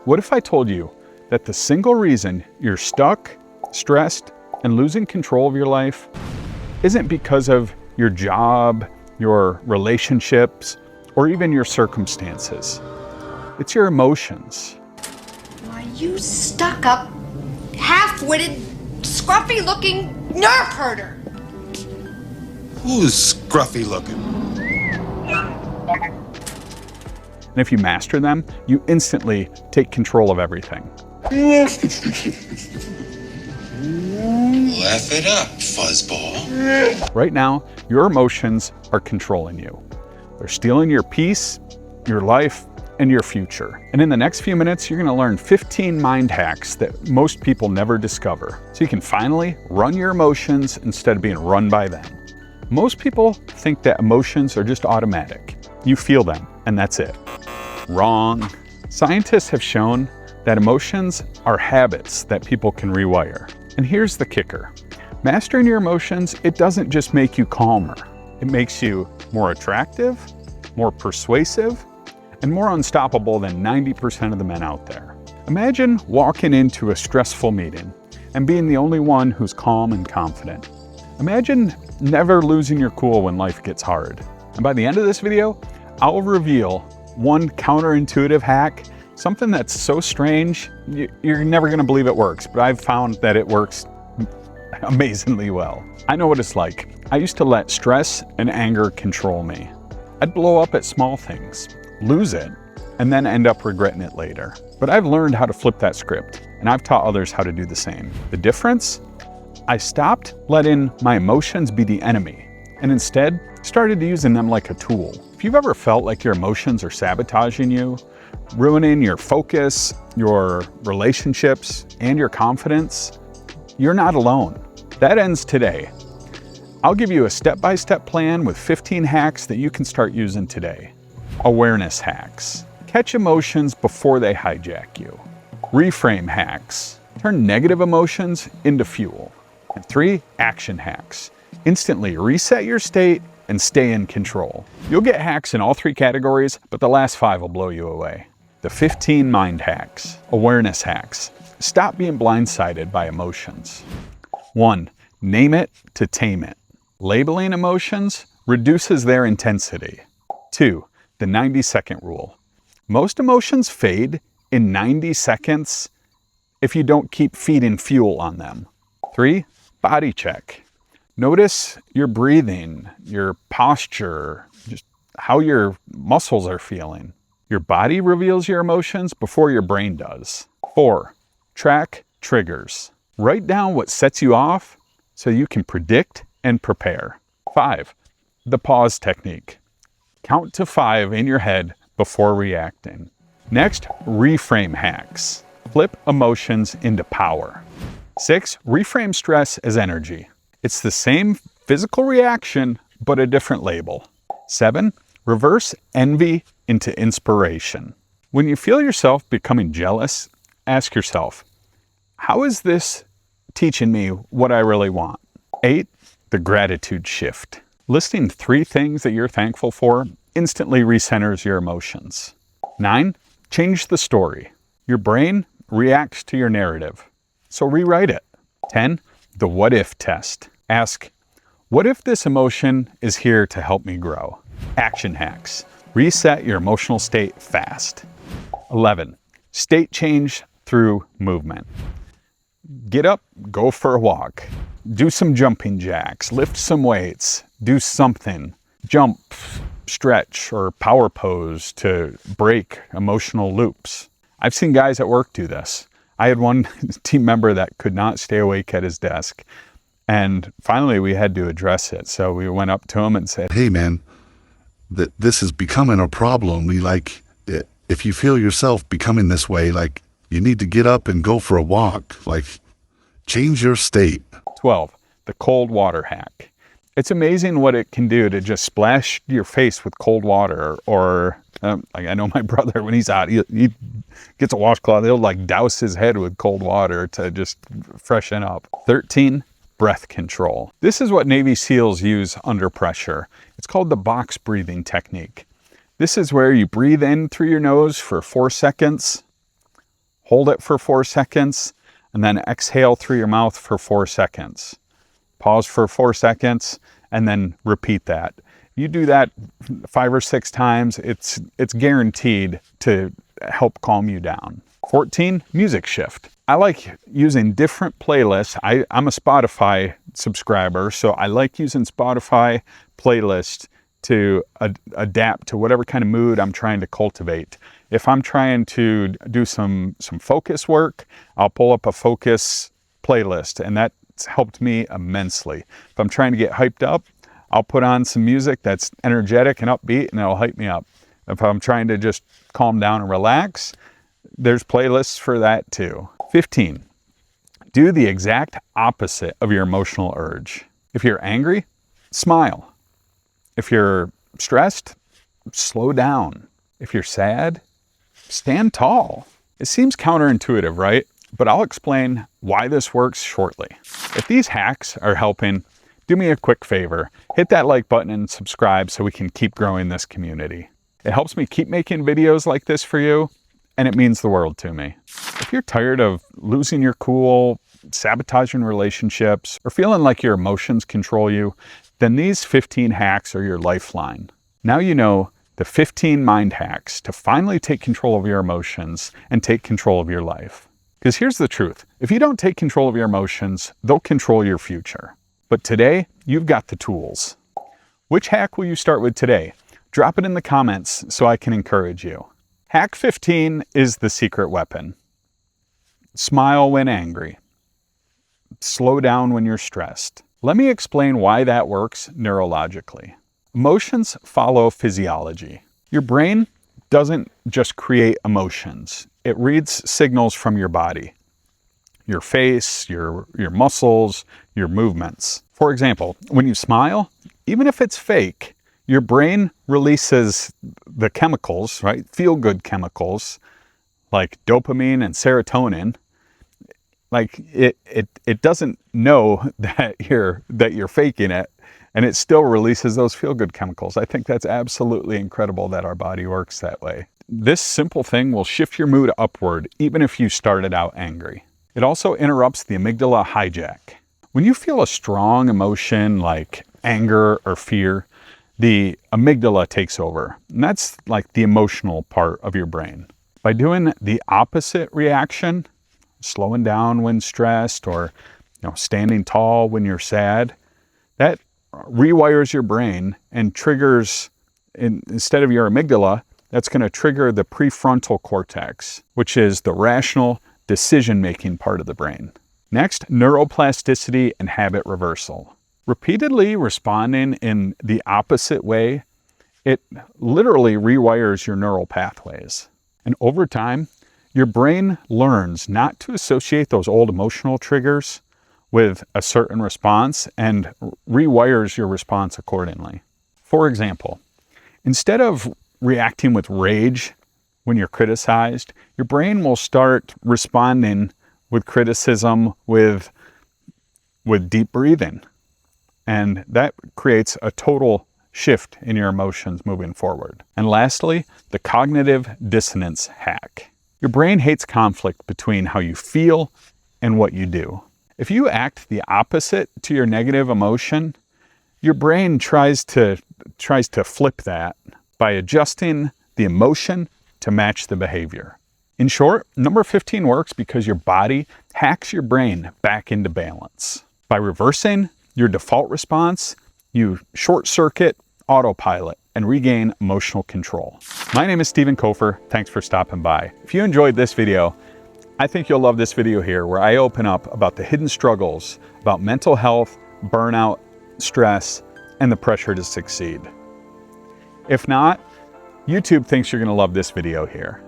What if I told you that the single reason you're stuck, stressed, and losing control of your life isn't because of your job, your relationships, or even your circumstances? It's your emotions. Why, you stuck-up, half-witted, scruffy-looking nerve herder! Who's scruffy looking? And if you master them, you instantly take control of everything. Laugh it up, fuzzball. Right now, your emotions are controlling you. They're stealing your peace, your life, and your future. And in the next few minutes, you're gonna learn 15 mind hacks that most people never discover, so you can finally run your emotions instead of being run by them. Most people think that emotions are just automatic. You feel them, and that's it. Wrong. Scientists have shown that emotions are habits that people can rewire. And here's the kicker. Mastering your emotions, it doesn't just make you calmer. It makes you more attractive, more persuasive, and more unstoppable than 90% of the men out there. Imagine walking into a stressful meeting and being the only one who's calm and confident. Imagine never losing your cool when life gets hard. And by the end of this video, I'll reveal one counterintuitive hack, something that's so strange, you're never gonna believe it works, but I've found that it works amazingly well. I know what it's like. I used to let stress and anger control me. I'd blow up at small things, lose it, and then end up regretting it later. But I've learned how to flip that script, and I've taught others how to do the same. The difference? I stopped letting my emotions be the enemy, and instead started using them like a tool. If you've ever felt like your emotions are sabotaging you, ruining your focus, your relationships, and your confidence, you're not alone. That ends today. I'll give you a step-by-step plan with 15 hacks that you can start using today. Awareness hacks. Catch emotions before they hijack you. Reframe hacks. Turn negative emotions into fuel. And 3, action hacks. Instantly reset your state and stay in control. You'll get hacks in all 3 categories, but the last 5 will blow you away. The 15 mind hacks. Awareness hacks. Stop being blindsided by emotions. 1, name it to tame it. Labeling emotions reduces their intensity. 2, the 90-second rule. Most emotions fade in 90 seconds if you don't keep feeding fuel on them. 3, body check. Notice your breathing, your posture, just how your muscles are feeling. Your body reveals your emotions before your brain does. 4, track triggers. Write down what sets you off so you can predict and prepare. 5, the pause technique. Count to 5 in your head before reacting. Next, reframe hacks. Flip emotions into power. 6, reframe stress as energy. It's the same physical reaction, but a different label. 7, reverse envy into inspiration. When you feel yourself becoming jealous, ask yourself, how is this teaching me what I really want? 8, the gratitude shift. Listing 3 things that you're thankful for instantly recenters your emotions. 9, change the story. Your brain reacts to your narrative, so rewrite it. 10, the what if test. Ask, what if this emotion is here to help me grow? Action hacks. Reset your emotional state fast. 11, state change through movement. Get up, go for a walk. Do some jumping jacks, lift some weights, do something. Jump, stretch, or power pose to break emotional loops. I've seen guys at work do this. I had one team member that could not stay awake at his desk. And finally we had to address it. So we went up to him and said, hey man, this is becoming a problem. If you feel yourself becoming this way, you need to get up and go for a walk, change your state. 12, the cold water hack. It's amazing what it can do to just splash your face with cold water, or I know my brother, when he's out, he gets a washcloth, he'll douse his head with cold water to just freshen up. 13, breath control. This is what Navy SEALs use under pressure. It's called the box breathing technique. This is where you breathe in through your nose for 4 seconds, Hold it for 4 seconds, and then exhale through your mouth for 4 seconds. Pause for 4 seconds, and then repeat that. You do that 5 or 6 times, it's guaranteed to help calm you down. 14, music shift. I like using different playlists. I'm a Spotify subscriber, so I like using Spotify playlists to adapt to whatever kind of mood I'm trying to cultivate. If I'm trying to do some focus work, I'll pull up a focus playlist, and that's helped me immensely. If I'm trying to get hyped up, I'll put on some music that's energetic and upbeat, and it'll hype me up. If I'm trying to just calm down and relax, there's playlists for that too. 15, do the exact opposite of your emotional urge. If you're angry, smile. If you're stressed, slow down. If you're sad, stand tall. It seems counterintuitive, right? But I'll explain why this works shortly. If these hacks are helping, do me a quick favor. Hit that like button and subscribe so we can keep growing this community. It helps me keep making videos like this for you, and it means the world to me. If you're tired of losing your cool, sabotaging relationships, or feeling like your emotions control you, then these 15 hacks are your lifeline. Now you know the 15 mind hacks to finally take control of your emotions and take control of your life. Because here's the truth. If you don't take control of your emotions, they'll control your future. But today, you've got the tools. Which hack will you start with today? Drop it in the comments so I can encourage you. Hack 15 is the secret weapon. Smile when angry. Slow down when you're stressed. Let me explain why that works neurologically. Emotions follow physiology. Your brain doesn't just create emotions. It reads signals from your body, your face, your muscles, your movements. For example, when you smile, even if it's fake, your brain releases the chemicals, right? Feel-good chemicals like dopamine and serotonin. Like it doesn't know that you're faking it, and it still releases those feel-good chemicals. I think that's absolutely incredible that our body works that way. This simple thing will shift your mood upward, even if you started out angry. It also interrupts the amygdala hijack. When you feel a strong emotion like anger or fear, the amygdala takes over, and that's like the emotional part of your brain. By doing the opposite reaction, slowing down when stressed, or standing tall when you're sad, that rewires your brain and triggers, instead of your amygdala, that's going to trigger the prefrontal cortex, which is the rational decision-making part of the brain. Next, neuroplasticity and habit reversal. Repeatedly responding in the opposite way, it literally rewires your neural pathways. And over time, your brain learns not to associate those old emotional triggers with a certain response and rewires your response accordingly. For example, instead of reacting with rage when you're criticized, your brain will start responding with criticism with deep breathing. And that creates a total shift in your emotions moving forward. And lastly, the cognitive dissonance hack. Your brain hates conflict between how you feel and what you do. If you act the opposite to your negative emotion, your brain tries to flip that by adjusting the emotion to match the behavior. In short, number 15 works because your body hacks your brain back into balance. By reversing your default response, you short-circuit autopilot and regain emotional control. My name is Stephen Kofer. Thanks for stopping by. If you enjoyed this video, I think you'll love this video here where I open up about the hidden struggles about mental health, burnout, stress, and the pressure to succeed. If not, YouTube thinks you're going to love this video here.